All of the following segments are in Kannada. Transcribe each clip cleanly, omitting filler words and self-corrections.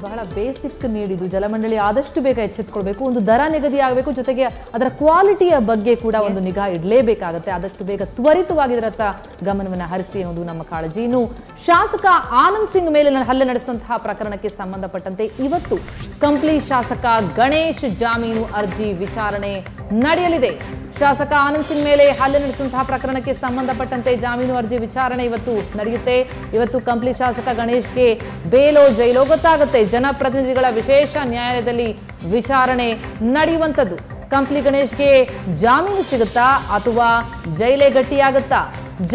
ಬಹಳ ಬೇಸಿಕ್ ನೀಡ್ ಇದು. ಜಲಮಂಡಳಿ ಆದಷ್ಟು ಬೇಗ ಎಚ್ಚೆತ್ತುಕೊಳ್ಬೇಕು, ಒಂದು ದರ ನಿಗದಿ ಆಗಬೇಕು, ಜೊತೆಗೆ ಅದರ ಕ್ವಾಲಿಟಿಯ ಬಗ್ಗೆ ಕೂಡ ಒಂದು ನಿಗಾ ಇಡಲೇಬೇಕಾಗುತ್ತೆ. ಆದಷ್ಟು ಬೇಗ ತ್ವರಿತವಾಗಿ ಇದರತ್ತ ಗಮನವನ್ನು ಹರಿಸಿ ಅನ್ನೋದು ನಮ್ಮ ಕಾಳಜಿ. ಇನ್ನು ಶಾಸಕ ಆನಂದ್ ಸಿಂಗ್ ಮೇಲೆ ಹಲ್ಲೆ ನಡೆಸಿದಂತಹ ಪ್ರಕರಣಕ್ಕೆ ಸಂಬಂಧಪಟ್ಟಂತೆ ಇವತ್ತು ಕಂಪ್ಲಿ ಶಾಸಕ ಗಣೇಶ್ ಜಾಮೀನು ಅರ್ಜಿ ವಿಚಾರಣೆ ನಡೆಯಲಿದೆ. ಶಾಸಕ ಆನಂದ್ ಸಿಂಗ್ ಮೇಲೆ ಹಲ್ಲೆ ನಡೆಸಿದಂತಹ ಪ್ರಕರಣಕ್ಕೆ ಸಂಬಂಧಪಟ್ಟಂತೆ ಜಾಮೀನು ಅರ್ಜಿ ವಿಚಾರಣೆ ಇವತ್ತು ನಡೆಯುತ್ತೆ. ಇವತ್ತು ಕಂಪ್ಲಿ ಶಾಸಕ ಗಣೇಶ್ಗೆ ಬೇಲೋ ಜೈಲೋ ಗೊತ್ತಾಗುತ್ತೆ. ಜನಪ್ರತಿನಿಧಿಗಳ ವಿಶೇಷ ನ್ಯಾಯಾಲಯದಲ್ಲಿ ವಿಚಾರಣೆ ನಡೆಯುವಂತದ್ದು. ಕಂಪ್ಲಿ ಗಣೇಶ್ಗೆ ಜಾಮೀನು ಸಿಗುತ್ತಾ ಅಥವಾ ಜೈಲೇ ಗಟ್ಟಿಯಾಗುತ್ತಾ?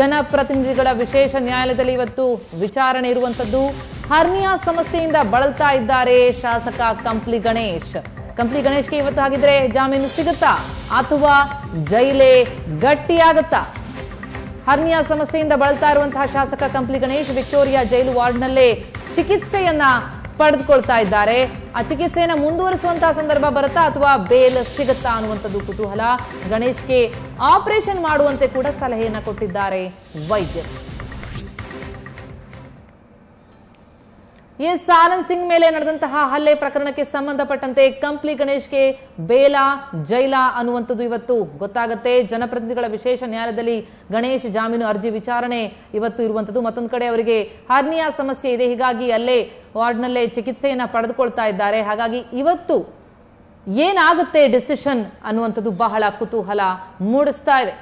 ಜನಪ್ರತಿನಿಧಿಗಳ ವಿಶೇಷ ನ್ಯಾಯಾಲಯದಲ್ಲಿ ಇವತ್ತು ವಿಚಾರಣೆ ಇರುವಂತದ್ದು. ಹರ್ನಿಯಾ ಸಮಸ್ಯೆಯಿಂದ ಬಳಲ್ತಾ ಇದ್ದಾರೆ ಶಾಸಕ ಕಂಪ್ಲಿ ಗಣೇಶ್. ಕಂಪ್ಲಿ ಗಣೇಶ್ಗೆ ಇವತ್ತು ಹಾಗಿದ್ರೆ ಜಾಮೀನು ಸಿಗುತ್ತಾ ಅಥವಾ ಜೈಲೇ ಗಟ್ಟಿಯಾಗುತ್ತಾ? ಹರ್ನಿಯಾ ಸಮಸ್ಯೆಯಿಂದ ಬಳಲ್ತಾ ಇರುವಂತಹ ಶಾಸಕ ಕಂಪ್ಲಿ ಗಣೇಶ್ ವಿಕ್ಟೋರಿಯಾ ಜೈಲು ವಾರ್ಡ್ನಲ್ಲೇ ಚಿಕಿತ್ಸೆಯನ್ನ ಪಡೆದುಕೊಳ್ತಾ ಇದ್ದಾರೆ. ಆ ಚಿಕಿತ್ಸೆಯನ್ನ ಮುಂದುವರಿಸುವಂತಹ ಸಂದರ್ಭ ಬರುತ್ತಾ ಅಥವಾ ಬೇಲ್ ಸಿಗುತ್ತಾ ಅನ್ನುವಂಥದ್ದು ಕುತೂಹಲ. ಗಣೇಶ್ಗೆ ಆಪರೇಷನ್ ಮಾಡುವಂತೆ ಕೂಡ ಸಲಹೆಯನ್ನ ಕೊಟ್ಟಿದ್ದಾರೆ ವೈದ್ಯರು. ಎಸ್ ಆನಂದ್ ಸಿಂಗ್ ಮೇಲೆ ನಡೆದಂತಹ ಹಲ್ಲೆ ಪ್ರಕರಣಕ್ಕೆ ಸಂಬಂಧಪಟ್ಟಂತೆ ಕಂಪ್ಲಿ ಗಣೇಶ್ಗೆ ಬೇಲಾ ಜೈಲಾ ಅನ್ನುವಂಥದ್ದು ಇವತ್ತು ಗೊತ್ತಾಗುತ್ತೆ. ಜನಪ್ರತಿನಿಧಿಗಳ ವಿಶೇಷ ನ್ಯಾಯಾಲಯದಲ್ಲಿ ಗಣೇಶ್ ಜಾಮೀನು ಅರ್ಜಿ ವಿಚಾರಣೆ ಇವತ್ತು ಇರುವಂತದ್ದು. ಮತ್ತೊಂದು ಕಡೆ ಅವರಿಗೆ ಹರ್ನಿಯಾ ಸಮಸ್ಯೆ ಇದೆ, ಹೀಗಾಗಿ ಅಲ್ಲೇ ವಾರ್ಡ್ನಲ್ಲೇ ಚಿಕಿತ್ಸೆಯನ್ನ ಪಡೆದುಕೊಳ್ತಾ ಇದ್ದಾರೆ. ಹಾಗಾಗಿ ಇವತ್ತು ಏನಾಗುತ್ತೆ ಡಿಸಿಷನ್ ಅನ್ನುವಂಥದ್ದು ಬಹಳ ಕುತೂಹಲ ಮೂಡಿಸ್ತಾ ಇದೆ.